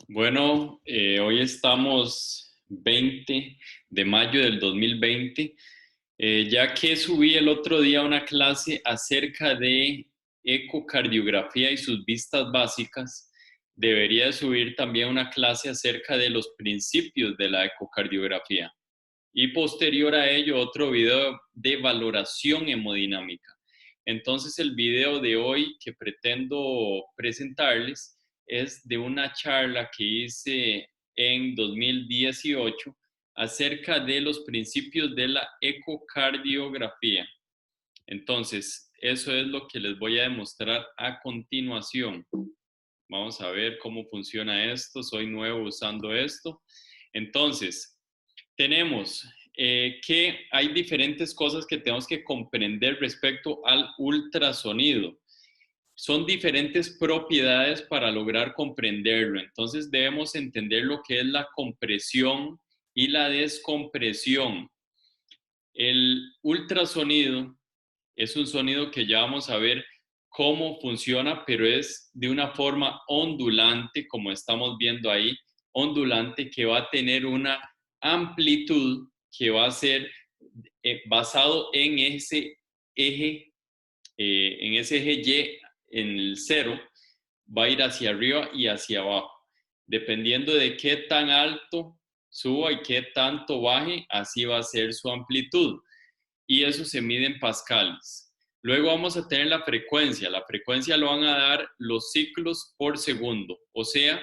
Bueno, hoy estamos 20 de mayo del 2020, ya que subí el otro día una clase acerca de ecocardiografía y sus vistas básicas. Debería subir también una clase acerca de los principios de la ecocardiografía y posterior a ello otro video de valoración hemodinámica. Entonces el video de hoy que pretendo presentarles es de una charla que hice en 2018 acerca de los principios de la ecocardiografía. Entonces, eso es lo que les voy a demostrar a continuación. Vamos a ver cómo funciona esto. Soy nuevo usando esto. Entonces, tenemos que hay diferentes cosas que tenemos que comprender respecto al ultrasonido. Son diferentes propiedades para lograr comprenderlo. Entonces debemos entender lo que es la compresión y la descompresión. El ultrasonido es un sonido que ya vamos a ver cómo funciona, pero es de una forma ondulante, como estamos viendo ahí, ondulante que va a tener una amplitud que va a ser basado en ese eje Y, en el cero, va a ir hacia arriba y hacia abajo. Dependiendo de qué tan alto suba y qué tanto baje, así va a ser su amplitud. Y eso se mide en pascales. Luego vamos a tener la frecuencia. La frecuencia lo van a dar los ciclos por segundo, o sea,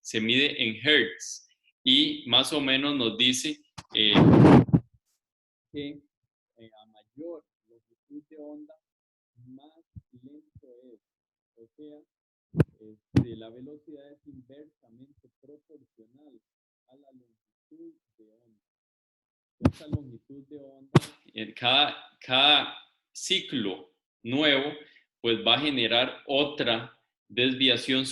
se mide en hertz y más o menos nos dice que a mayor longitud de onda, más lento es. O sea, la velocidad es inversamente proporcional a la longitud de onda. Esta longitud de onda, en cada ciclo nuevo, pues va a generar otra desviación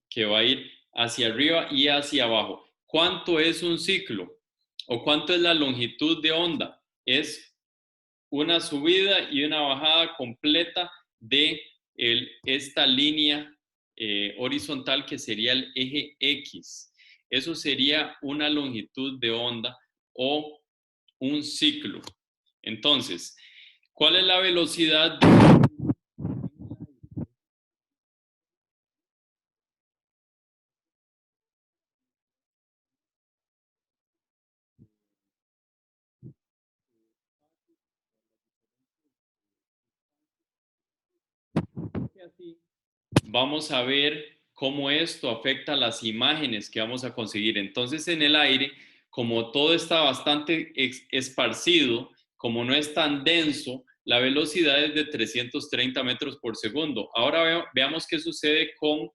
que va a ir hacia arriba y hacia abajo. ¿Cuánto es un ciclo? ¿O cuánto es la longitud de onda? Es una subida y una bajada completa de esta línea horizontal que sería el eje X. Eso sería una longitud de onda o un ciclo. Entonces, ¿cuál es la velocidad? Así vamos a ver cómo esto afecta las imágenes que vamos a conseguir. Entonces, en el aire, como todo está bastante esparcido, como no es tan denso, la velocidad es de 330 metros por segundo. Ahora veamos qué sucede con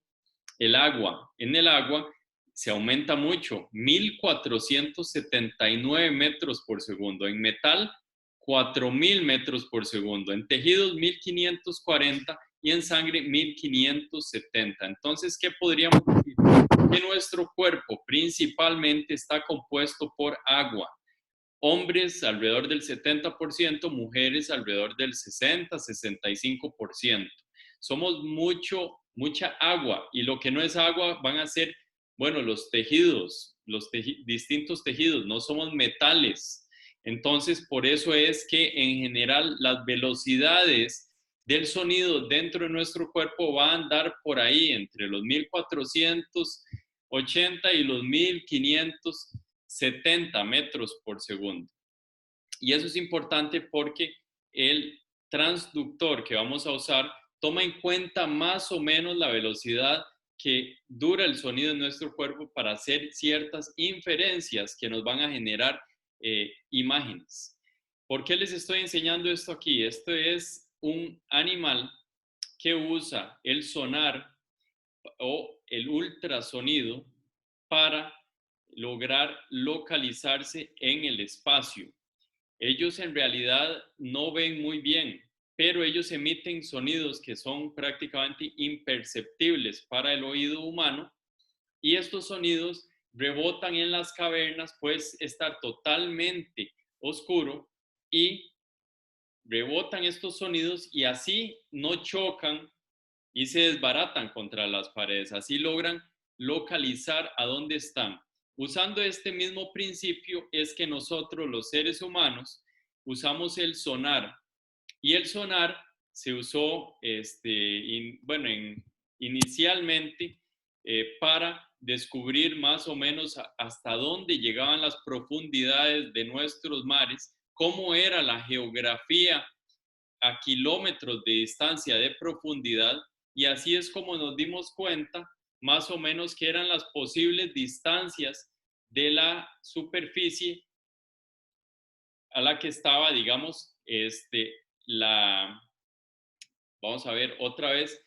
el agua. En el agua se aumenta mucho, 1479 metros por segundo. En metal, 4000 metros por segundo. En tejidos, 1540 y en sangre 1570. Entonces, ¿qué podríamos decir? Que nuestro cuerpo principalmente está compuesto por agua. Hombres alrededor del 70%, mujeres alrededor del 60-65%. Somos mucha agua y lo que no es agua van a ser, bueno, los tejidos, distintos tejidos, no somos metales. Entonces, por eso es que en general las velocidades del sonido dentro de nuestro cuerpo va a andar por ahí entre los 1480 y los 1570 metros por segundo. Y eso es importante porque el transductor que vamos a usar toma en cuenta más o menos la velocidad que dura el sonido en nuestro cuerpo para hacer ciertas inferencias que nos van a generar imágenes. ¿Por qué les estoy enseñando esto aquí? Esto es un animal que usa el sonar o el ultrasonido para lograr localizarse en el espacio. Ellos en realidad no ven muy bien, pero ellos emiten sonidos que son prácticamente imperceptibles para el oído humano y estos sonidos rebotan en las cavernas, pues estar totalmente oscuro y rebotan estos sonidos y así no chocan y se desbaratan contra las paredes, así logran localizar a dónde están. Usando este mismo principio es que nosotros los seres humanos usamos el sonar, y el sonar se usó inicialmente para descubrir más o menos hasta dónde llegaban las profundidades de nuestros mares, cómo era la geografía a kilómetros de distancia de profundidad, y así es como nos dimos cuenta más o menos que eran las posibles distancias de la superficie a la que estaba, digamos, vamos a ver otra vez,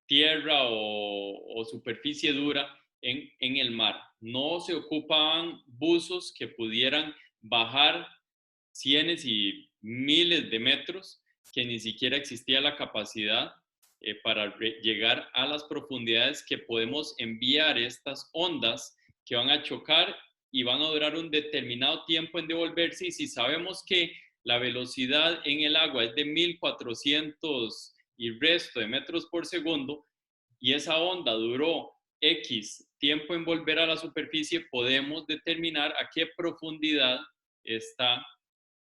tierra o superficie dura en el mar. No se ocupaban buzos que pudieran bajar cientos y miles de metros, que ni siquiera existía la capacidad para llegar a las profundidades que podemos enviar estas ondas que van a chocar y van a durar un determinado tiempo en devolverse. Y si sabemos que la velocidad en el agua es de 1400 y resto de metros por segundo, y esa onda duró X tiempo en volver a la superficie, podemos determinar a qué profundidad está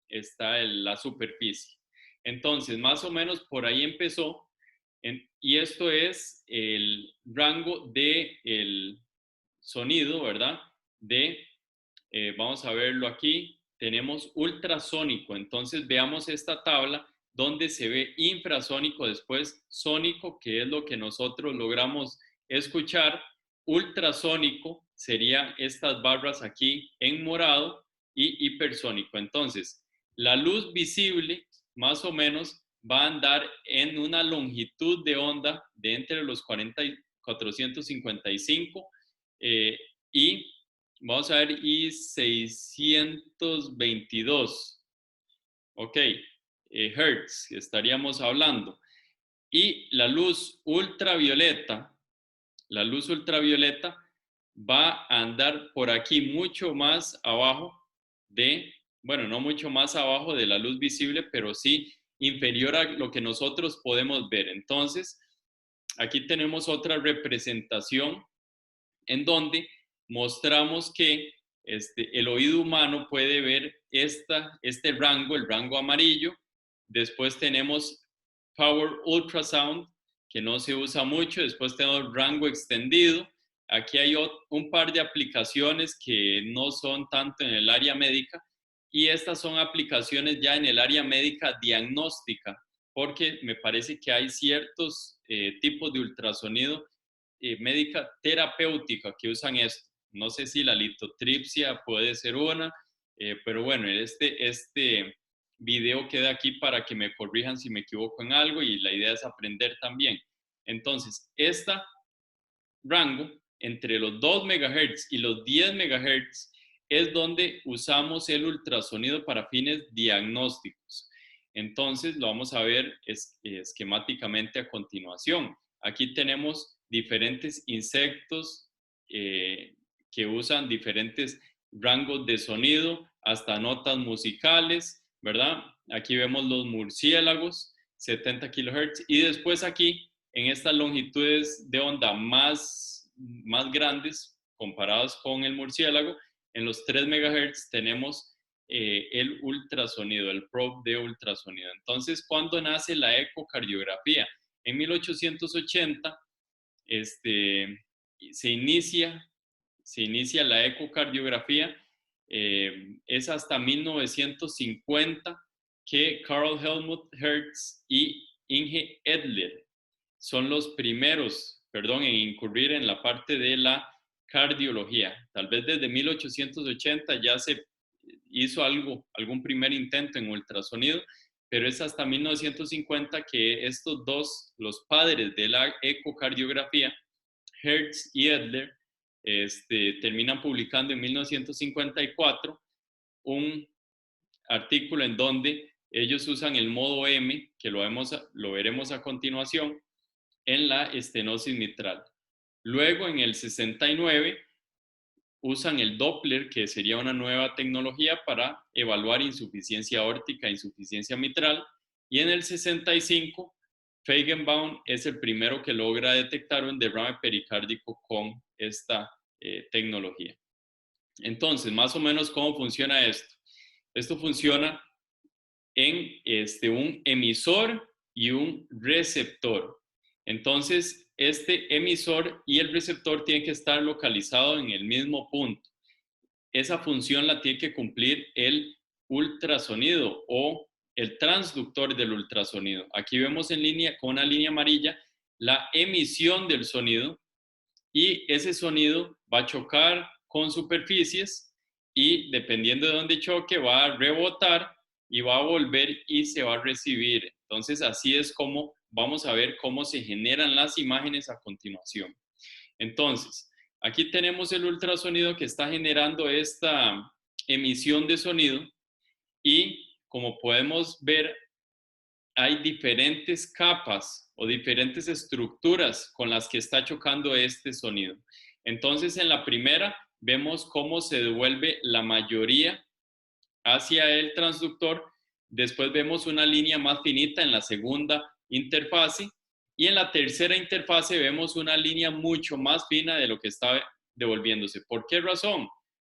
la superficie. Entonces, más o menos por ahí empezó, y esto es el rango del sonido, ¿verdad? Vamos a verlo aquí, tenemos ultrasónico. Entonces veamos esta tabla donde se ve infrasónico, después sónico, que es lo que nosotros logramos escuchar. Ultrasónico serían estas barras aquí en morado, y hipersónico. Entonces, la luz visible más o menos va a andar en una longitud de onda de entre los 40 y 455 y vamos a ver, y 622, ok, hertz estaríamos hablando. Y la luz ultravioleta va a andar por aquí mucho más abajo bueno, no mucho más abajo de la luz visible, pero sí inferior a lo que nosotros podemos ver. Entonces, aquí tenemos otra representación en donde mostramos que el oído humano puede ver este rango, el rango amarillo. Después tenemos Power Ultrasound, que no se usa mucho. Después tenemos rango extendido. Aquí hay un par de aplicaciones que no son tanto en el área médica, y estas son aplicaciones ya en el área médica diagnóstica, porque me parece que hay ciertos tipos de ultrasonido médica terapéutica que usan esto. No sé si la litotripsia puede ser una, pero bueno, este video queda aquí para que me corrijan si me equivoco en algo, y la idea es aprender también. Entonces, esta rango entre los 2 MHz y los 10 MHz es donde usamos el ultrasonido para fines diagnósticos. Entonces, lo vamos a ver esquemáticamente a continuación. Aquí tenemos diferentes insectos que usan diferentes rangos de sonido, hasta notas musicales, ¿verdad? Aquí vemos los murciélagos, 70 kHz, y después aquí, en estas longitudes de onda más grandes comparadas con el murciélago, en los 3 MHz tenemos el ultrasonido, el probe de ultrasonido. Entonces, ¿cuándo nace la ecocardiografía? En 1880 se inicia la ecocardiografía. Es hasta 1950 que Karl Helmut Hertz y Inge Edler son los primeros, en incurrir en la parte de la cardiología. Tal vez desde 1880 ya se hizo algún primer intento en ultrasonido, pero es hasta 1950 que estos dos, los padres de la ecocardiografía, Hertz y Edler, terminan publicando en 1954 un artículo en donde ellos usan el modo M, que lo veremos a continuación, en la estenosis mitral. Luego, en el 69, usan el Doppler, que sería una nueva tecnología para evaluar insuficiencia aórtica, insuficiencia mitral, y en el 65 Feigenbaum es el primero que logra detectar un derrame pericárdico con esta tecnología. Entonces, más o menos, ¿cómo funciona esto? Esto funciona en un emisor y un receptor. Entonces, este emisor y el receptor tienen que estar localizados en el mismo punto. Esa función la tiene que cumplir el ultrasonido o el transductor del ultrasonido. Aquí vemos en línea, con una línea amarilla, la emisión del sonido, y ese sonido va a chocar con superficies y dependiendo de dónde choque va a rebotar y va a volver y se va a recibir. Entonces así es como vamos a ver cómo se generan las imágenes a continuación. Entonces, aquí tenemos el ultrasonido que está generando esta emisión de sonido y como podemos ver hay diferentes capas o diferentes estructuras con las que está chocando este sonido. Entonces, en la primera vemos cómo se devuelve la mayoría hacia el transductor. Después vemos una línea más finita en la segunda interfase. Y en la tercera interfase vemos una línea mucho más fina de lo que está devolviéndose. ¿Por qué razón?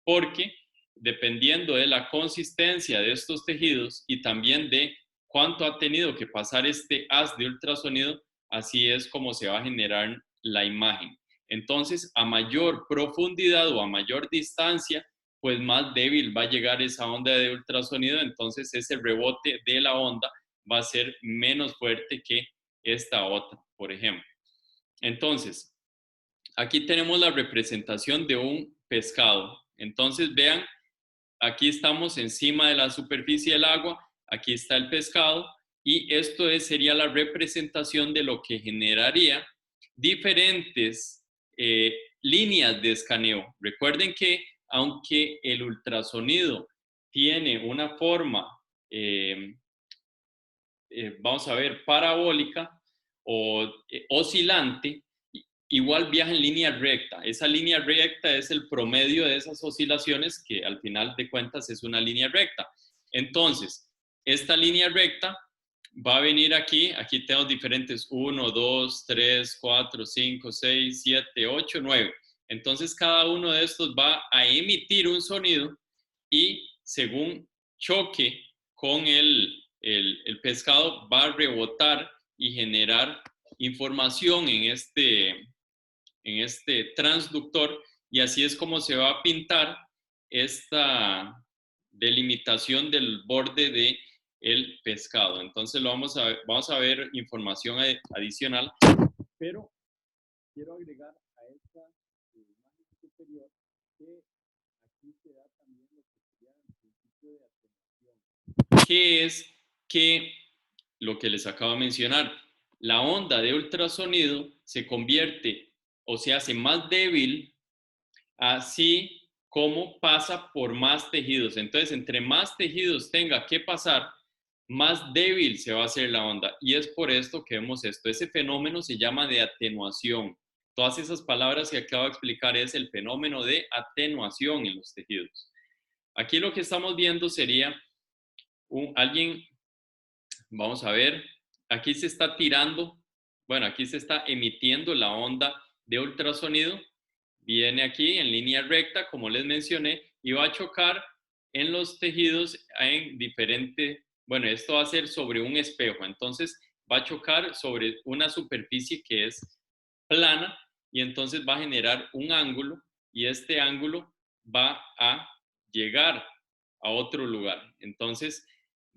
Porque dependiendo de la consistencia de estos tejidos y también de cuánto ha tenido que pasar este haz de ultrasonido, así es como se va a generar la imagen. Entonces, a mayor profundidad o a mayor distancia, pues más débil va a llegar esa onda de ultrasonido, entonces ese rebote de la onda va a ser menos fuerte que esta otra, por ejemplo. Entonces, aquí tenemos la representación de un pescado. Entonces, vean, aquí estamos encima de la superficie del agua, aquí está el pescado, y esto sería la representación de lo que generaría diferentes líneas de escaneo. Recuerden que aunque el ultrasonido tiene una forma, vamos a ver, parabólica o oscilante, igual viaja en línea recta. Esa línea recta es el promedio de esas oscilaciones que al final de cuentas es una línea recta. Entonces, esta línea recta va a venir aquí, aquí tenemos diferentes 1, 2, 3, 4, 5, 6, 7, 8, 9. Entonces cada uno de estos va a emitir un sonido y según choque con el pescado va a rebotar y generar información en este transductor y así es como se va a pintar esta delimitación del borde de el pescado. Entonces vamos a ver información adicional, pero quiero agregar a esta imagen superior que aquí se da también lo que sería el principio de atenuación, que es que lo que les acabo de mencionar, la onda de ultrasonido se convierte o se hace más débil así como pasa por más tejidos. Entonces, entre más tejidos tenga que pasar, más débil se va a hacer la onda. Y es por esto que vemos esto. Ese fenómeno se llama de atenuación. Todas esas palabras que acabo de explicar es el fenómeno de atenuación en los tejidos. Aquí lo que estamos viendo sería alguien, vamos a ver, aquí se está tirando, bueno, aquí se está emitiendo la onda de ultrasonido, viene aquí en línea recta, como les mencioné, y va a chocar en los tejidos en diferente, bueno, esto va a ser sobre un espejo, entonces va a chocar sobre una superficie que es plana y entonces va a generar un ángulo y este ángulo va a llegar a otro lugar. Entonces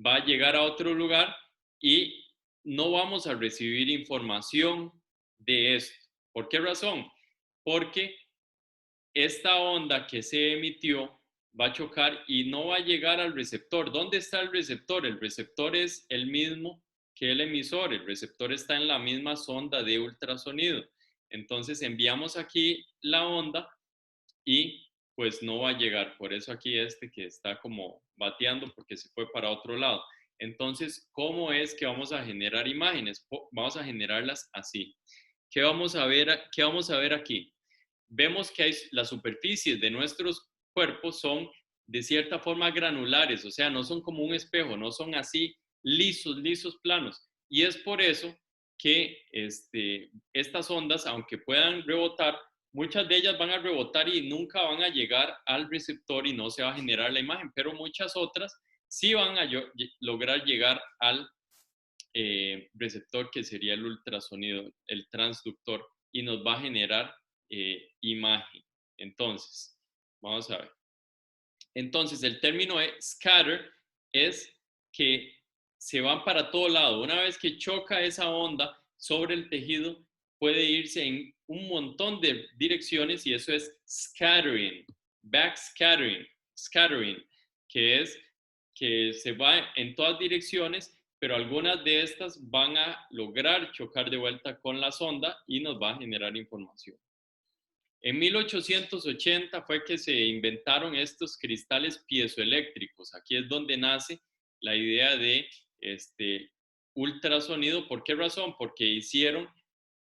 va a llegar a otro lugar y no vamos a recibir información de esto. ¿Por qué razón? Porque esta onda que se emitió va a chocar y no va a llegar al receptor. ¿Dónde está el receptor? El receptor es el mismo que el emisor. El receptor está en la misma sonda de ultrasonido. Entonces enviamos aquí la onda y pues no va a llegar. Por eso aquí que está como bateando porque se fue para otro lado. Entonces, ¿cómo es que vamos a generar imágenes? Vamos a generarlas así. ¿Qué vamos a ver aquí? Vemos que las superficies de nuestros cuerpos son de cierta forma granulares, o sea, no son como un espejo, no son así lisos, planos. Y es por eso que estas ondas, aunque puedan rebotar, muchas de ellas van a rebotar y nunca van a llegar al receptor y no se va a generar la imagen, pero muchas otras sí van a lograr llegar al receptor, que sería el ultrasonido, el transductor, y nos va a generar imagen. Entonces, vamos a ver. Entonces, el término de scatter es que se van para todo lado. Una vez que choca esa onda sobre el tejido, puede irse en un montón de direcciones y eso es scattering, backscattering, scattering, que es que se va en todas direcciones, pero algunas de estas van a lograr chocar de vuelta con la sonda y nos va a generar información. En 1880 fue que se inventaron estos cristales piezoeléctricos. Aquí es donde nace la idea de ultrasonido. ¿Por qué razón? Porque hicieron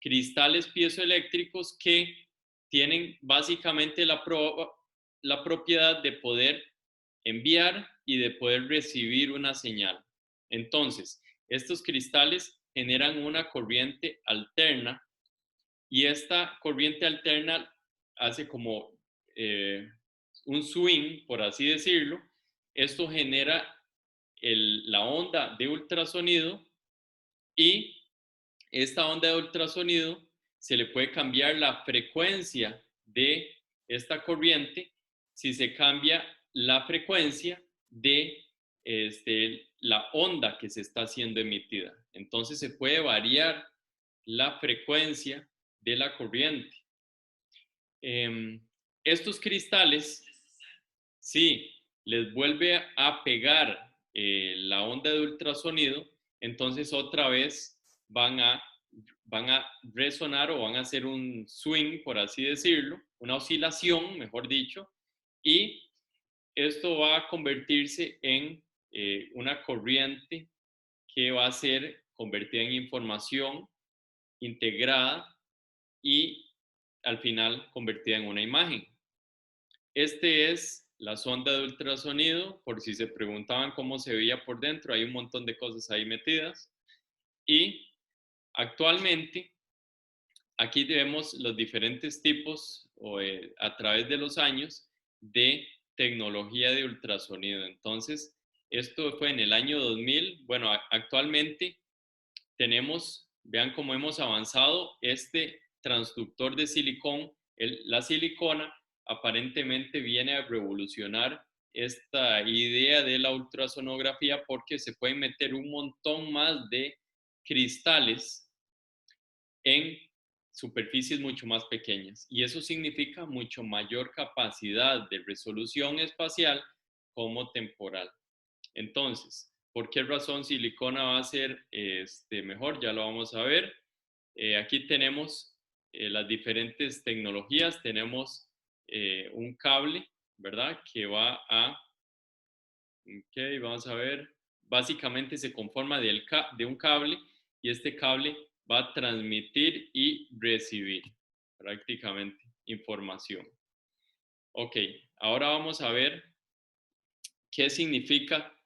cristales piezoeléctricos que tienen básicamente la propiedad de poder enviar y de poder recibir una señal. Entonces, estos cristales generan una corriente alterna y esta corriente alterna hace como un swing, por así decirlo. Esto genera la onda de ultrasonido y esta onda de ultrasonido se le puede cambiar la frecuencia de esta corriente si se cambia la frecuencia de la onda que se está siendo emitida. Entonces se puede variar la frecuencia de la corriente. Estos cristales, si les vuelve a pegar la onda de ultrasonido, entonces otra vez van a resonar o van a hacer un swing, por así decirlo, una oscilación, mejor dicho, y esto va a convertirse en una corriente que va a ser convertida en información integrada y al final convertida en una imagen. Este es la sonda de ultrasonido, por si se preguntaban cómo se veía por dentro, hay un montón de cosas ahí metidas. Y actualmente, aquí vemos los diferentes tipos a través de los años de tecnología de ultrasonido. Entonces, esto fue en el año 2000. Bueno, actualmente tenemos, vean cómo hemos avanzado, este transductor de silicón, la silicona aparentemente viene a revolucionar esta idea de la ultrasonografía porque se pueden meter un montón más de cristales en superficies mucho más pequeñas y eso significa mucho mayor capacidad de resolución espacial como temporal. Entonces, ¿por qué razón silicona va a ser mejor? Ya lo vamos a ver. Aquí tenemos las diferentes tecnologías. Tenemos un cable, ¿verdad? Que va a, ok, vamos a ver. Básicamente se conforma de un cable y este cable va a transmitir y recibir prácticamente información. Ok, ahora vamos a ver qué significa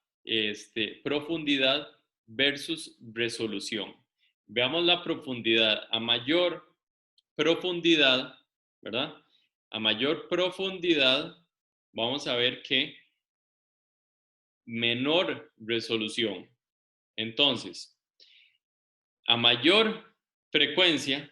profundidad versus resolución. Veamos la profundidad. A mayor profundidad, ¿verdad? A mayor profundidad, vamos a ver que menor resolución. Entonces, a mayor frecuencia,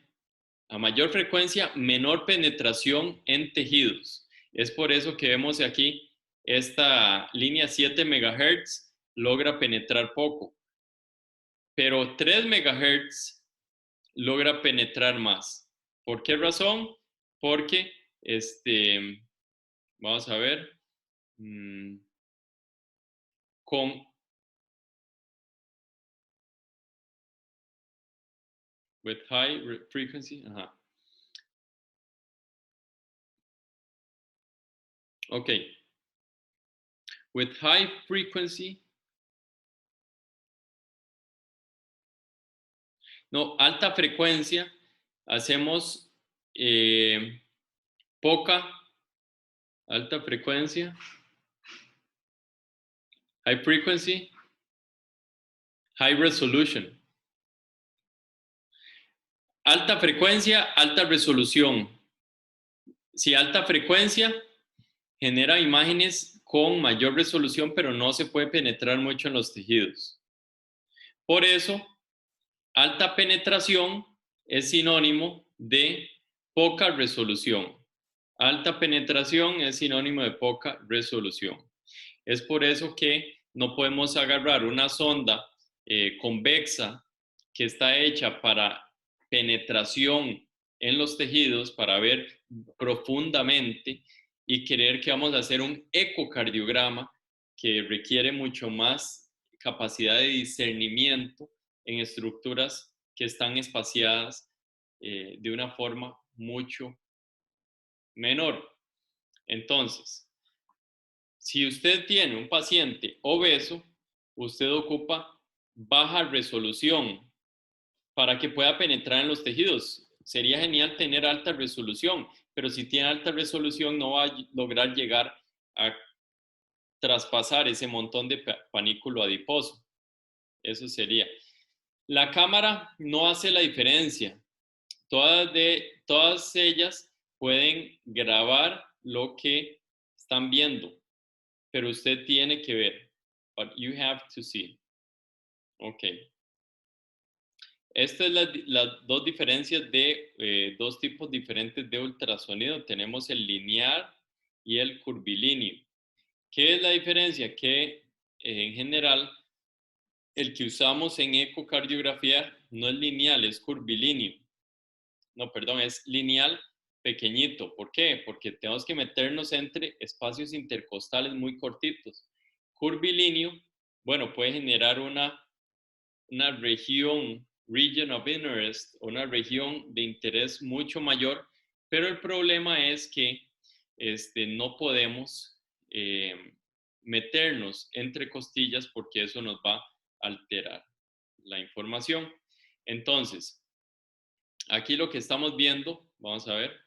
menor penetración en tejidos. Es por eso que vemos aquí esta línea 7 MHz logra penetrar poco, pero 3 MHz logra penetrar más. ¿Por qué razón? Porque, vamos a ver, con with high frequency, okay, with high frequency, no, alta frecuencia, hacemos poca, alta frecuencia, high frequency, high resolution. Alta frecuencia, alta resolución. Si alta frecuencia genera imágenes con mayor resolución, pero no se puede penetrar mucho en los tejidos. Por eso, alta penetración es sinónimo de poca resolución. Alta penetración es sinónimo de poca resolución. Es por eso que no podemos agarrar una sonda convexa que está hecha para penetración en los tejidos, para ver profundamente y creer que vamos a hacer un ecocardiograma que requiere mucho más capacidad de discernimiento en estructuras que están espaciadas de una forma mucho menor. Entonces, si usted tiene un paciente obeso, usted ocupa baja resolución para que pueda penetrar en los tejidos. Sería genial tener alta resolución, pero si tiene alta resolución no va a lograr llegar a traspasar ese montón de panículo adiposo. Eso sería. La cámara no hace la diferencia. Todas ellas pueden grabar lo que están viendo, pero usted tiene que ver. But you have to see. Ok. Estas es las dos diferencias de dos tipos diferentes de ultrasonido. Tenemos el lineal y el curvilíneo. ¿Qué es la diferencia? Que en general el que usamos en ecocardiografía no es lineal, es curvilíneo. No, perdón, es lineal pequeñito. ¿Por qué? Porque tenemos que meternos entre espacios intercostales muy cortitos. Curvilíneo, bueno, puede generar una region of interest, una región de interés mucho mayor, pero el problema es que no podemos meternos entre costillas porque eso nos va a alterar la información. Entonces, aquí lo que estamos viendo, vamos a ver,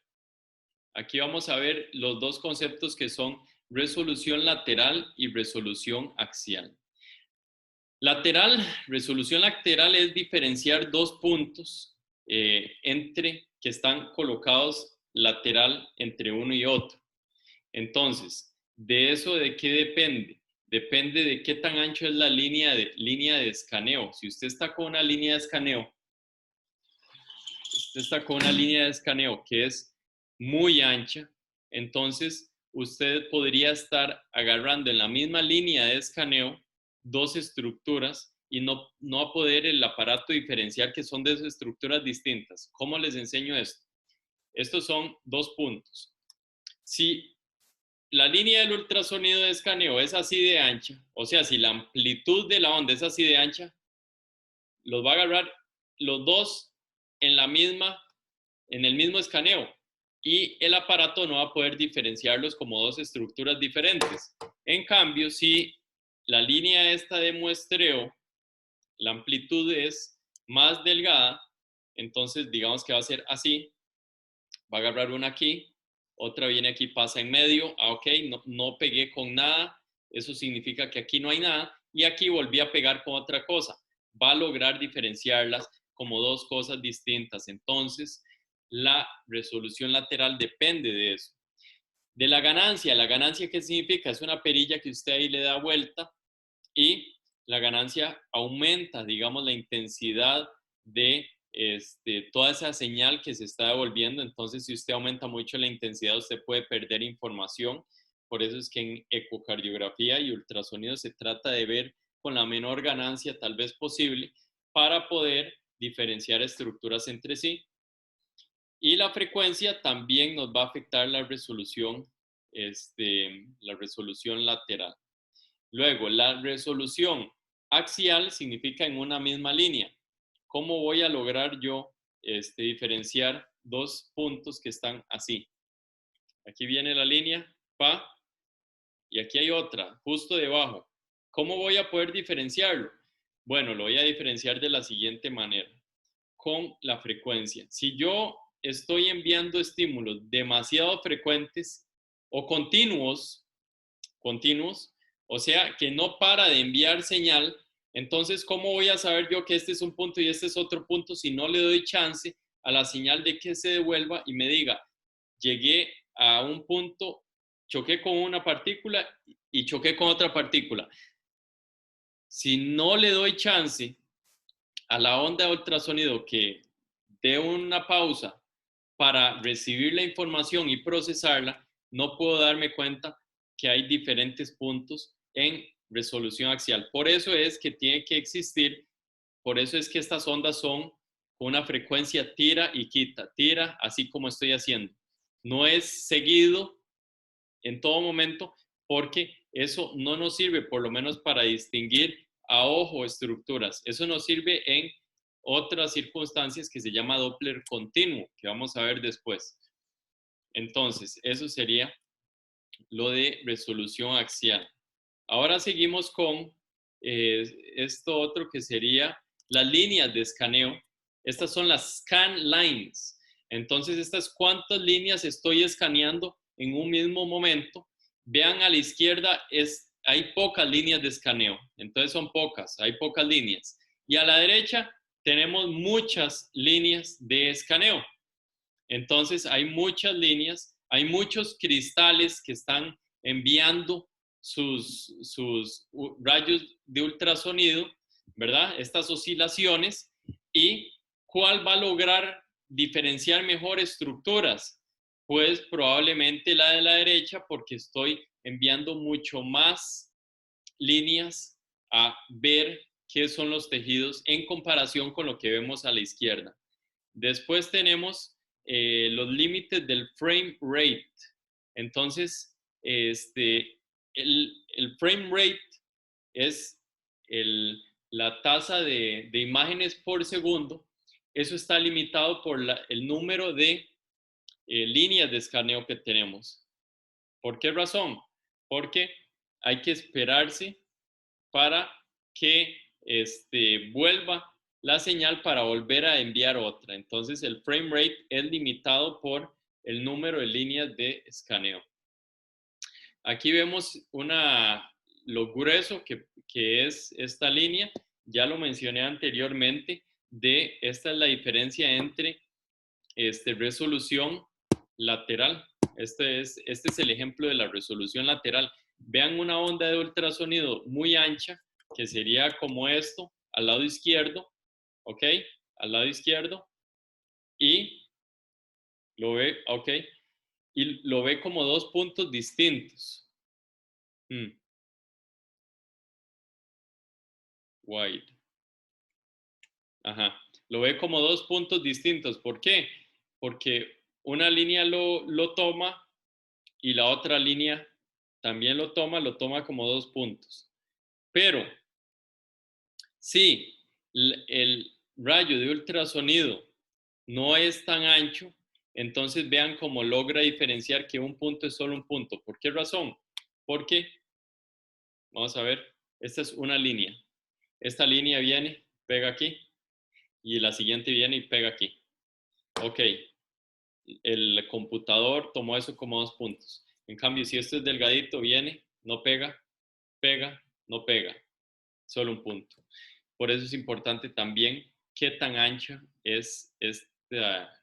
aquí vamos a ver los dos conceptos que son resolución lateral y resolución axial. Resolución lateral es diferenciar dos puntos que están colocados lateral entre uno y otro. Entonces, ¿de eso de qué depende? Depende de qué tan ancho es la línea de escaneo. Si usted está con una línea de escaneo, que es muy ancha, entonces usted podría estar agarrando en la misma línea de escaneo dos estructuras y no va a poder el aparato diferenciar que son dos estructuras distintas. ¿Cómo les enseño esto? Estos son dos puntos. Si la línea del ultrasonido de escaneo es así de ancha, o sea, si la amplitud de la onda es así de ancha, los va a agarrar los dos en el mismo escaneo y el aparato no va a poder diferenciarlos como dos estructuras diferentes. En cambio, si la línea esta de muestreo, la amplitud es más delgada, entonces digamos que va a ser así, va a agarrar una aquí, otra viene aquí, pasa en medio, ok, no pegué con nada, eso significa que aquí no hay nada, y aquí volví a pegar con otra cosa, va a lograr diferenciarlas como dos cosas distintas. Entonces, la resolución lateral depende de eso. De la ganancia, ¿qué significa? Es una perilla que usted ahí le da vuelta y la ganancia aumenta, digamos, la intensidad de toda esa señal que se está devolviendo. Entonces, si usted aumenta mucho la intensidad, usted puede perder información. Por eso es que en ecocardiografía y ultrasonido se trata de ver con la menor ganancia tal vez posible para poder diferenciar estructuras entre sí. Y la frecuencia también nos va a afectar la resolución lateral. Luego, la resolución axial significa en una misma línea. ¿Cómo voy a lograr yo diferenciar dos puntos que están así? Aquí viene la línea, pa, y aquí hay otra, justo debajo. ¿Cómo voy a poder diferenciarlo? Bueno, lo voy a diferenciar de la siguiente manera, con la frecuencia. Si yo estoy enviando estímulos demasiado frecuentes o continuos, o sea, que no para de enviar señal, entonces, ¿cómo voy a saber yo que este es un punto y este es otro punto si no le doy chance a la señal de que se devuelva y me diga, llegué a un punto, choqué con una partícula y choqué con otra partícula. Si no le doy chance a la onda de ultrasonido que dé una pausa para recibir la información y procesarla, no puedo darme cuenta que hay diferentes puntos en resolución axial. Por eso es que tiene que existir, por eso es que estas ondas son con una frecuencia tira y quita, tira así como estoy haciendo. No es seguido en todo momento porque eso no nos sirve por lo menos para distinguir a ojo estructuras. Eso nos sirve en otras circunstancias que se llama Doppler continuo, que vamos a ver después. Entonces, eso sería lo de resolución axial. Ahora seguimos con esto otro que sería las líneas de escaneo. Estas son las scan lines. Entonces, estas cuántas líneas estoy escaneando en un mismo momento. Vean a la izquierda, hay pocas líneas de escaneo. Entonces son pocas, hay pocas líneas. Y a la derecha tenemos muchas líneas de escaneo. Entonces hay muchas líneas, hay muchos cristales que están enviando sus rayos de ultrasonido, ¿verdad? Estas oscilaciones. ¿Y cuál va a lograr diferenciar mejor estructuras? Pues probablemente la de la derecha, porque estoy enviando mucho más líneas a ver qué son los tejidos en comparación con lo que vemos a la izquierda. Después tenemos los límites del frame rate. Entonces, el frame rate es la tasa de imágenes por segundo. Eso está limitado por el número de líneas de escaneo que tenemos. ¿Por qué razón? Porque hay que esperarse para que vuelva la señal para volver a enviar otra. Entonces el frame rate es limitado por el número de líneas de escaneo. Aquí vemos lo grueso que es esta línea. Ya lo mencioné anteriormente. Esta es la diferencia entre resolución lateral. Este es el ejemplo de la resolución lateral. Vean una onda de ultrasonido muy ancha, que sería como esto, al lado izquierdo, ¿ok? Al lado izquierdo, y lo ve, ¿ok? Y lo ve como dos puntos distintos. Wide. Ajá. Lo ve como dos puntos distintos. ¿Por qué? Porque una línea lo toma y la otra línea también lo toma como dos puntos. Pero si el rayo de ultrasonido no es tan ancho, entonces vean cómo logra diferenciar que un punto es solo un punto. ¿Por qué razón? Porque, vamos a ver, esta es una línea. Esta línea viene, pega aquí, y la siguiente viene y pega aquí. Ok, el computador tomó eso como dos puntos. En cambio, si esto es delgadito, viene, no pega, pega, no pega. Solo un punto. Por eso es importante también qué tan ancha es esta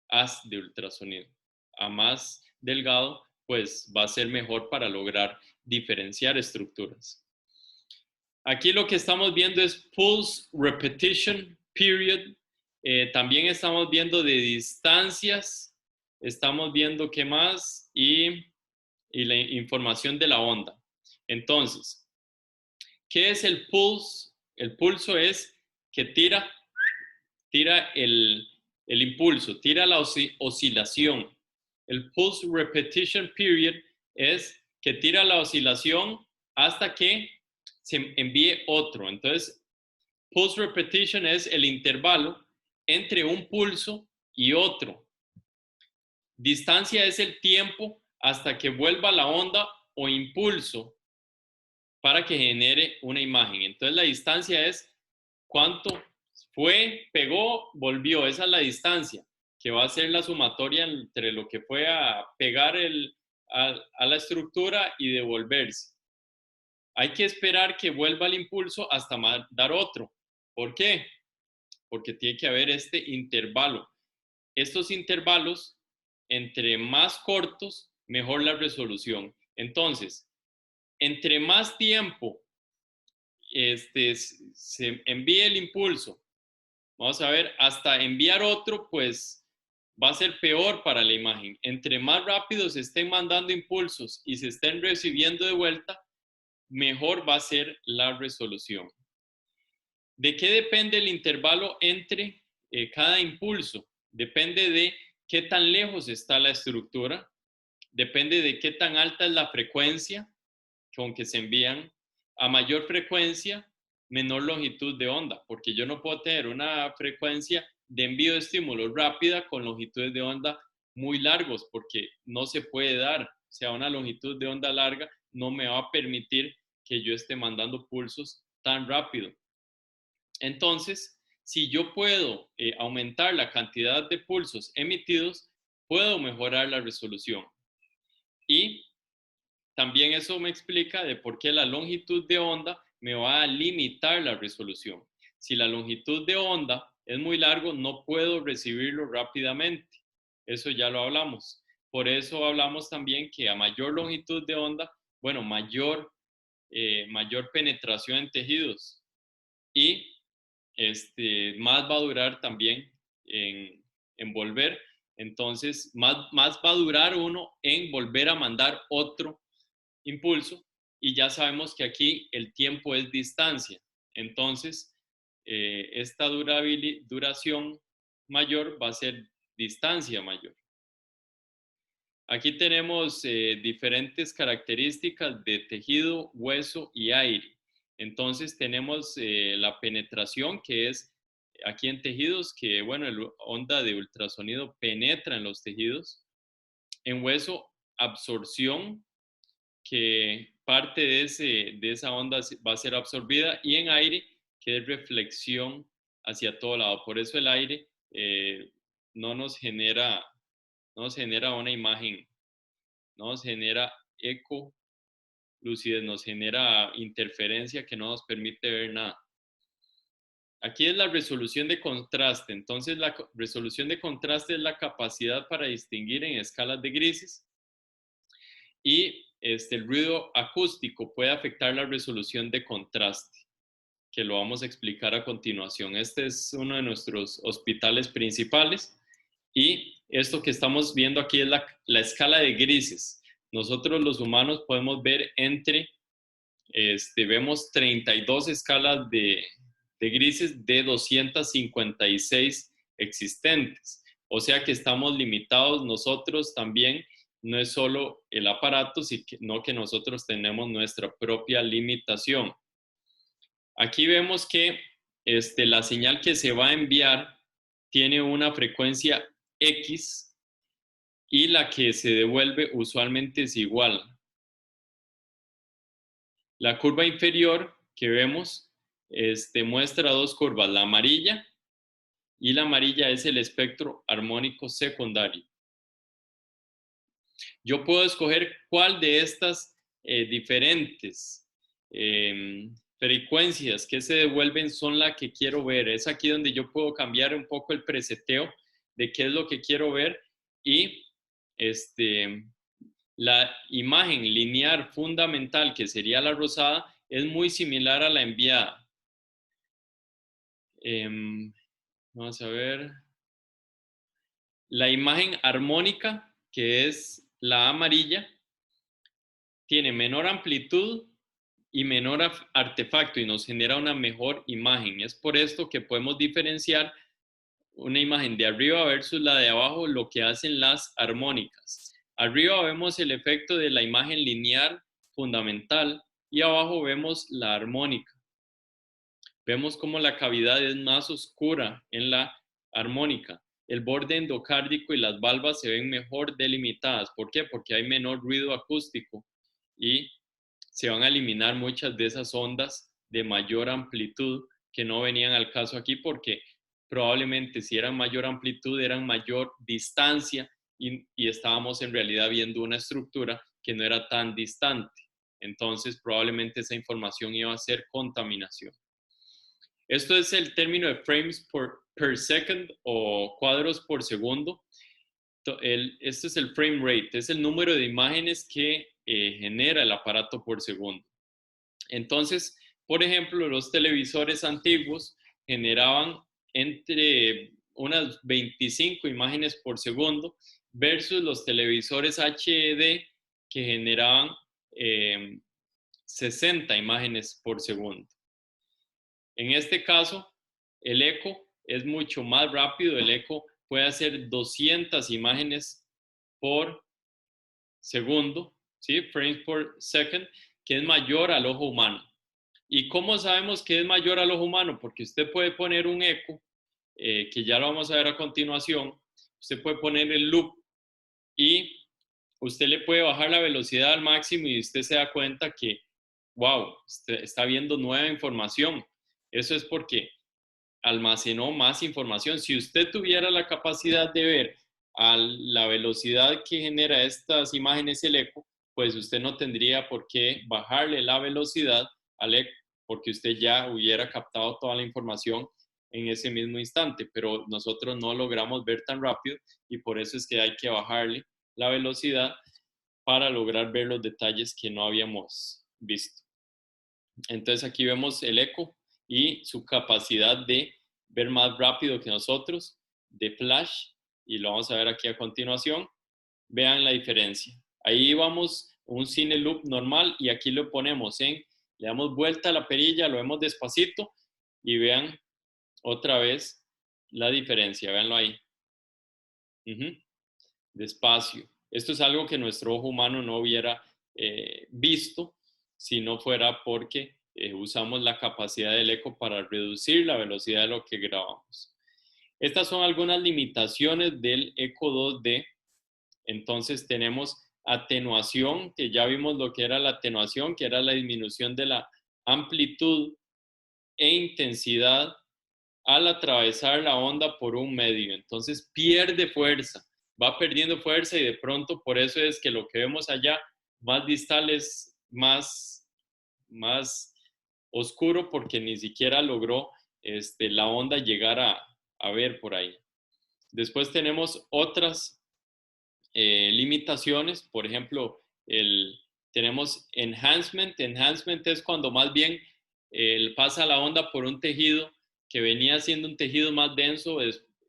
haz de ultrasonido. A más delgado, pues va a ser mejor para lograr diferenciar estructuras. Aquí lo que estamos viendo es pulse repetition period. También estamos viendo de distancias. Estamos viendo qué más y la información de la onda. Entonces, ¿qué es el pulse? El pulso es que tira el impulso, tira la oscilación. El pulse repetition period es que tira la oscilación hasta que se envíe otro. Entonces, pulse repetition es el intervalo entre un pulso y otro. Distancia es el tiempo hasta que vuelva la onda o impulso para que genere una imagen. Entonces la distancia es cuánto fue, pegó, volvió. Esa es la distancia, que va a ser la sumatoria entre lo que fue a pegar a la estructura y devolverse. Hay que esperar que vuelva el impulso hasta dar otro. ¿Por qué? Porque tiene que haber este intervalo. estos intervalos, entre más cortos, mejor la resolución. Entonces, entre más tiempo se envíe el impulso, vamos a ver, hasta enviar otro, pues va a ser peor para la imagen. Entre más rápido se estén mandando impulsos y se estén recibiendo de vuelta, mejor va a ser la resolución. ¿De qué depende el intervalo entre cada impulso? Depende de qué tan lejos está la estructura, depende de qué tan alta es la frecuencia con que se envían. A mayor frecuencia, menor longitud de onda, porque yo no puedo tener una frecuencia de envío de estímulos rápida con longitudes de onda muy largos, porque no se puede dar. O sea, una longitud de onda larga no me va a permitir que yo esté mandando pulsos tan rápido. Entonces, si yo puedo aumentar la cantidad de pulsos emitidos, puedo mejorar la resolución. Y también eso me explica de por qué la longitud de onda me va a limitar la resolución. Si la longitud de onda es muy largo, no puedo recibirlo rápidamente. Eso ya lo hablamos. Por eso hablamos también que a mayor longitud de onda, bueno, mayor penetración en tejidos y más va a durar también en volver. Entonces, más va a durar uno en volver a mandar otro impulso, y ya sabemos que aquí el tiempo es distancia. Entonces, esta duración mayor va a ser distancia mayor. Aquí tenemos diferentes características de tejido, hueso y aire. Entonces tenemos la penetración, que es aquí en tejidos, que bueno, la onda de ultrasonido penetra en los tejidos. En hueso, absorción, que parte de esa onda va a ser absorbida, y en aire, que es reflexión hacia todo lado. Por eso el aire no nos genera una imagen, no nos genera eco, lucidez, nos genera interferencia que no nos permite ver nada. Aquí es la resolución de contraste. Entonces, la resolución de contraste es la capacidad para distinguir en escalas de grises, y el ruido acústico puede afectar la resolución de contraste, que lo vamos a explicar a continuación. Este es uno de nuestros hospitales principales, y esto que estamos viendo aquí es la escala de grises. Nosotros los humanos podemos ver vemos 32 escalas de grises de 256 existentes. O sea que estamos limitados nosotros también. No es solo el aparato, sino que nosotros tenemos nuestra propia limitación. Aquí vemos que la señal que se va a enviar tiene una frecuencia X, y la que se devuelve usualmente es igual. La curva inferior que vemos muestra dos curvas, la amarilla, y la amarilla es el espectro armónico secundario. Yo puedo escoger cuál de estas diferentes frecuencias que se devuelven son la que quiero ver. Es aquí donde yo puedo cambiar un poco el preseteo de qué es lo que quiero ver, y la imagen lineal fundamental, que sería la rosada, es muy similar a la enviada. Vamos a ver. La imagen armónica, que es la amarilla, tiene menor amplitud y menor artefacto, y nos genera una mejor imagen. Es por esto que podemos diferenciar una imagen de arriba versus la de abajo, lo que hacen las armónicas. Arriba vemos el efecto de la imagen lineal fundamental, y abajo vemos la armónica. Vemos como la cavidad es más oscura en la armónica. El borde endocárdico y las valvas se ven mejor delimitadas. ¿Por qué? Porque hay menor ruido acústico, y se van a eliminar muchas de esas ondas de mayor amplitud que no venían al caso aquí, porque probablemente si eran mayor amplitud eran mayor distancia, y estábamos en realidad viendo una estructura que no era tan distante. Entonces probablemente esa información iba a ser contaminación. Esto es el término de frames per second o cuadros por segundo. Este es el frame rate, es el número de imágenes que genera el aparato por segundo. Entonces, por ejemplo, los televisores antiguos generaban entre unas 25 imágenes por segundo versus los televisores HD que generaban 60 imágenes por segundo. En este caso, el eco es mucho más rápido. El eco puede hacer 200 imágenes por segundo, ¿sí? Frames per second, que es mayor al ojo humano. ¿Y cómo sabemos que es mayor al ojo humano? Porque usted puede poner un eco, que ya lo vamos a ver a continuación. Usted puede poner el loop y usted le puede bajar la velocidad al máximo y usted se da cuenta que, wow, está viendo nueva información. Eso es porque almacenó más información. Si usted tuviera la capacidad de ver a la velocidad que genera estas imágenes el eco, pues usted no tendría por qué bajarle la velocidad al eco, porque usted ya hubiera captado toda la información en ese mismo instante, pero nosotros no logramos ver tan rápido y por eso es que hay que bajarle la velocidad para lograr ver los detalles que no habíamos visto. Entonces aquí vemos el eco y su capacidad de ver más rápido que nosotros, de flash, y lo vamos a ver aquí a continuación. Vean la diferencia. Ahí vamos un cine loop normal y aquí lo ponemos le damos vuelta a la perilla, lo vemos despacito y vean otra vez la diferencia, véanlo ahí. Despacio. Esto es algo que nuestro ojo humano no hubiera visto si no fuera porque usamos la capacidad del eco para reducir la velocidad de lo que grabamos. Estas son algunas limitaciones del eco 2D. Entonces tenemos atenuación, que ya vimos lo que era la atenuación, que era la disminución de la amplitud e intensidad al atravesar la onda por un medio. Entonces pierde fuerza, va perdiendo fuerza y de pronto por eso es que lo que vemos allá más distal es más oscuro porque ni siquiera logró la onda llegar a ver por ahí. Después tenemos otras limitaciones, por ejemplo, tenemos enhancement. Enhancement es cuando más bien pasa la onda por un tejido que venía siendo un tejido más denso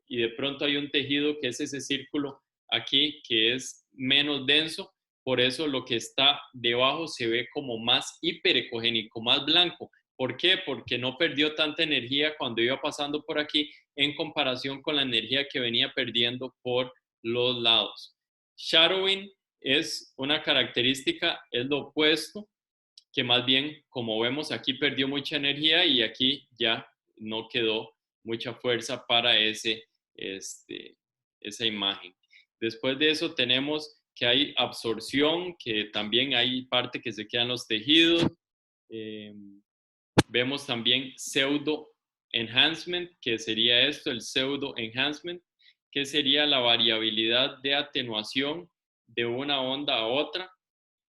y de pronto hay un tejido que es ese círculo aquí que es menos denso, por eso lo que está debajo se ve como más hiperecogénico, más blanco. ¿Por qué? Porque no perdió tanta energía cuando iba pasando por aquí en comparación con la energía que venía perdiendo por los lados. Shadowing es una característica, es lo opuesto, que más bien, como vemos aquí, perdió mucha energía y aquí ya no quedó mucha fuerza para esa imagen. Después de eso tenemos que hay absorción, que también hay parte que se queda en los tejidos. Vemos también pseudo enhancement, que sería esto, el pseudo enhancement, que sería la variabilidad de atenuación de una onda a otra.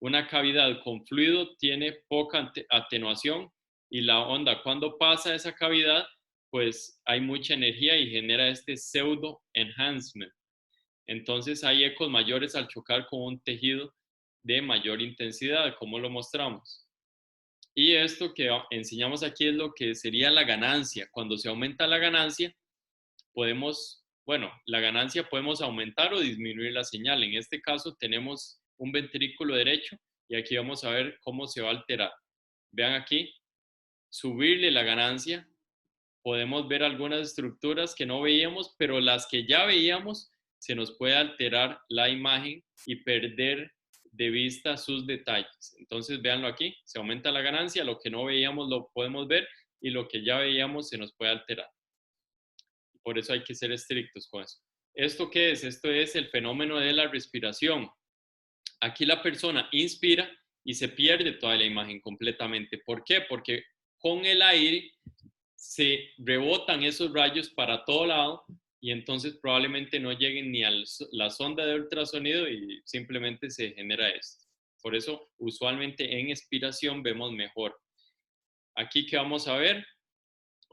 Una cavidad con fluido tiene poca atenuación y la onda cuando pasa esa cavidad, pues hay mucha energía y genera este pseudo enhancement. Entonces hay ecos mayores al chocar con un tejido de mayor intensidad, como lo mostramos. Y esto que enseñamos aquí es lo que sería la ganancia. Cuando se aumenta la ganancia, la ganancia podemos aumentar o disminuir la señal. En este caso tenemos un ventrículo derecho y aquí vamos a ver cómo se va a alterar. Vean aquí, subirle la ganancia, podemos ver algunas estructuras que no veíamos, pero las que ya veíamos se nos puede alterar la imagen y perder de vista sus detalles. Entonces véanlo aquí, se aumenta la ganancia, lo que no veíamos lo podemos ver y lo que ya veíamos se nos puede alterar. Por eso hay que ser estrictos con eso. ¿Esto qué es? Esto es el fenómeno de la respiración. Aquí la persona inspira y se pierde toda la imagen completamente. ¿Por qué? Porque con el aire se rebotan esos rayos para todo lado y entonces probablemente no lleguen ni a la sonda de ultrasonido y simplemente se genera esto. Por eso usualmente en expiración vemos mejor. Aquí que vamos a ver,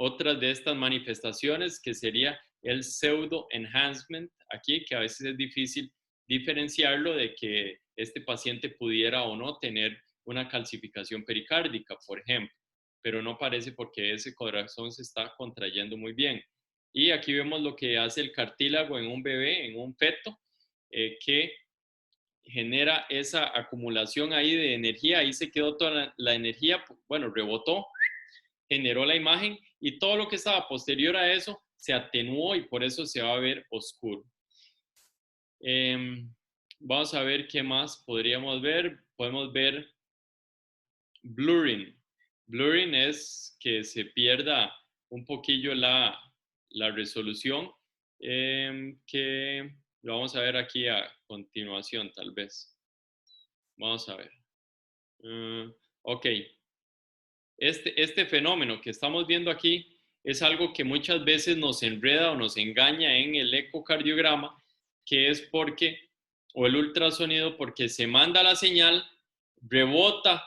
otra de estas manifestaciones que sería el pseudo enhancement aquí, que a veces es difícil diferenciarlo de que este paciente pudiera o no tener una calcificación pericárdica, por ejemplo, pero no parece porque ese corazón se está contrayendo muy bien. Y aquí vemos lo que hace el cartílago en un bebé, en un feto, que genera esa acumulación ahí de energía, ahí se quedó toda la energía, bueno, rebotó, generó la imagen y todo lo que estaba posterior a eso se atenuó y por eso se va a ver oscuro. Vamos a ver qué más podríamos ver. Podemos ver blurring. Blurring es que se pierda un poquillo la resolución, que lo vamos a ver aquí a continuación tal vez. Vamos a ver. Ok. Este fenómeno que estamos viendo aquí es algo que muchas veces nos enreda o nos engaña en el ecocardiograma, que es porque, o el ultrasonido, porque se manda la señal, rebota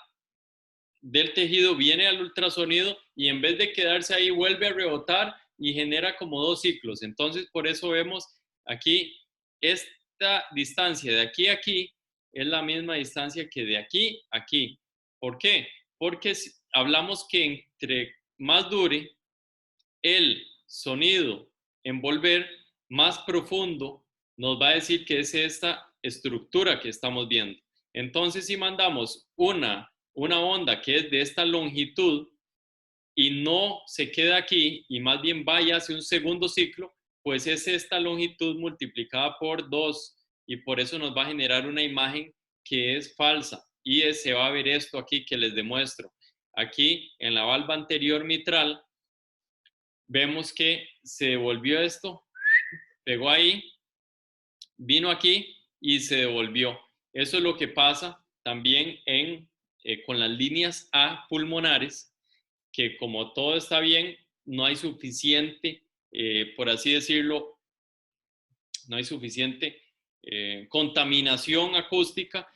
del tejido, viene al ultrasonido y en vez de quedarse ahí vuelve a rebotar y genera como dos ciclos. Entonces, por eso vemos aquí esta distancia de aquí a aquí es la misma distancia que de aquí a aquí. ¿Por qué? Porque hablamos que entre más dure el sonido en volver, más profundo nos va a decir que es esta estructura que estamos viendo. Entonces, si mandamos una onda que es de esta longitud y no se queda aquí y más bien vaya hacia un segundo ciclo, pues es esta longitud multiplicada por 2 y por eso nos va a generar una imagen que es falsa y se va a ver esto aquí que les demuestro. Aquí en la valva anterior mitral vemos que se devolvió esto, pegó ahí, vino aquí y se devolvió. Eso es lo que pasa también con las líneas A pulmonares, que como todo está bien, no hay suficiente, por así decirlo, no hay suficiente contaminación acústica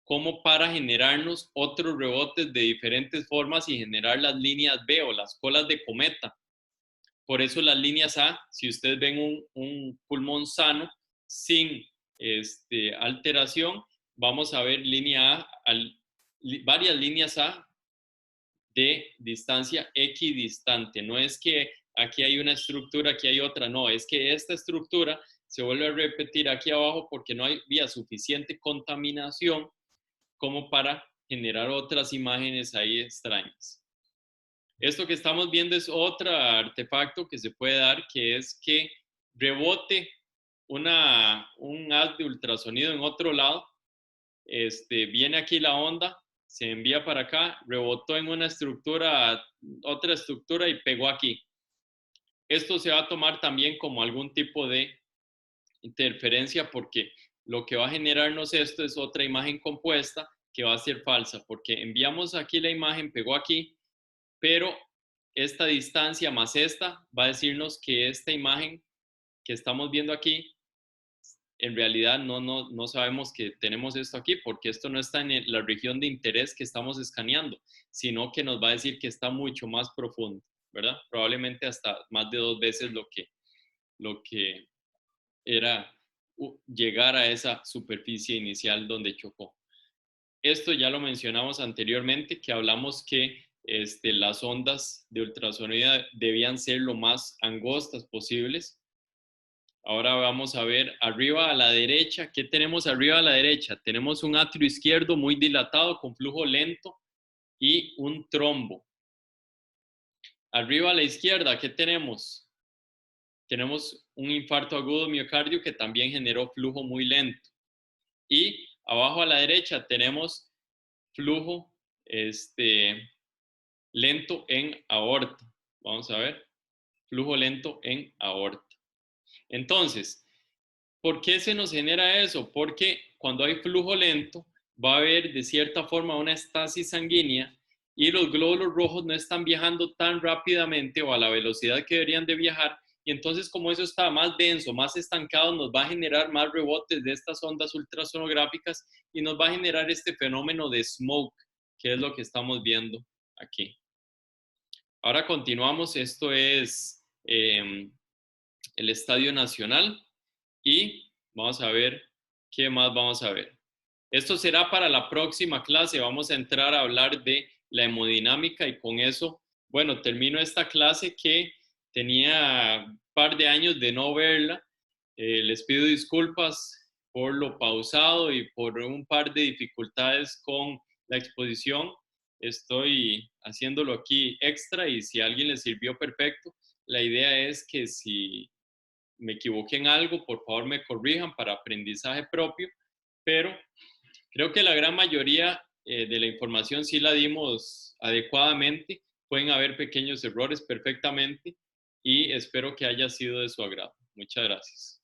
como para generarnos otros rebotes de diferentes formas y generar las líneas B o las colas de cometa. Por eso las líneas A, si ustedes ven un pulmón sano, sin alteración, vamos a ver varias líneas A de distancia equidistante. No es que aquí hay una estructura, aquí hay otra, no, es que esta estructura se vuelve a repetir aquí abajo porque no había suficiente contaminación como para generar otras imágenes ahí extrañas. Esto que estamos viendo es otro artefacto que se puede dar, que es que rebote un haz de ultrasonido en otro lado, viene aquí la onda, se envía para acá, rebotó en una estructura, otra estructura y pegó aquí. Esto se va a tomar también como algún tipo de interferencia porque lo que va a generarnos esto es otra imagen compuesta que va a ser falsa porque enviamos aquí la imagen, pegó aquí, pero esta distancia más esta va a decirnos que esta imagen que estamos viendo aquí, en realidad no sabemos que tenemos esto aquí porque esto no está en la región de interés que estamos escaneando, sino que nos va a decir que está mucho más profundo, ¿verdad? Probablemente hasta más de 2 veces lo que era llegar a esa superficie inicial donde chocó. Esto ya lo mencionamos anteriormente, que hablamos que las ondas de ultrasonido debían ser lo más angostas posibles. Ahora vamos a ver arriba a la derecha. ¿Qué tenemos arriba a la derecha? Tenemos un atrio izquierdo muy dilatado con flujo lento y un trombo. Arriba a la izquierda, ¿qué tenemos? Tenemos un infarto agudo de miocardio que también generó flujo muy lento. Y abajo a la derecha tenemos flujo lento en aorta. Vamos a ver, flujo lento en aorta. Entonces, ¿por qué se nos genera eso? Porque cuando hay flujo lento, va a haber de cierta forma una estasis sanguínea y los glóbulos rojos no están viajando tan rápidamente o a la velocidad que deberían de viajar. Y entonces, como eso está más denso, más estancado, nos va a generar más rebotes de estas ondas ultrasonográficas y nos va a generar este fenómeno de smoke, que es lo que estamos viendo aquí. Ahora continuamos. Esto es el Estadio Nacional y vamos a ver qué más vamos a ver. Esto será para la próxima clase. Vamos a entrar a hablar de la hemodinámica y con eso, bueno, termino esta clase que tenía un par de años de no verla. Les pido disculpas por lo pausado y por un par de dificultades con la exposición. Estoy haciéndolo aquí extra y si a alguien le sirvió, perfecto. La idea es que si me equivoqué en algo, por favor me corrijan para aprendizaje propio, pero creo que la gran mayoría de la información sí la dimos adecuadamente. Pueden haber pequeños errores perfectamente y espero que haya sido de su agrado. Muchas gracias.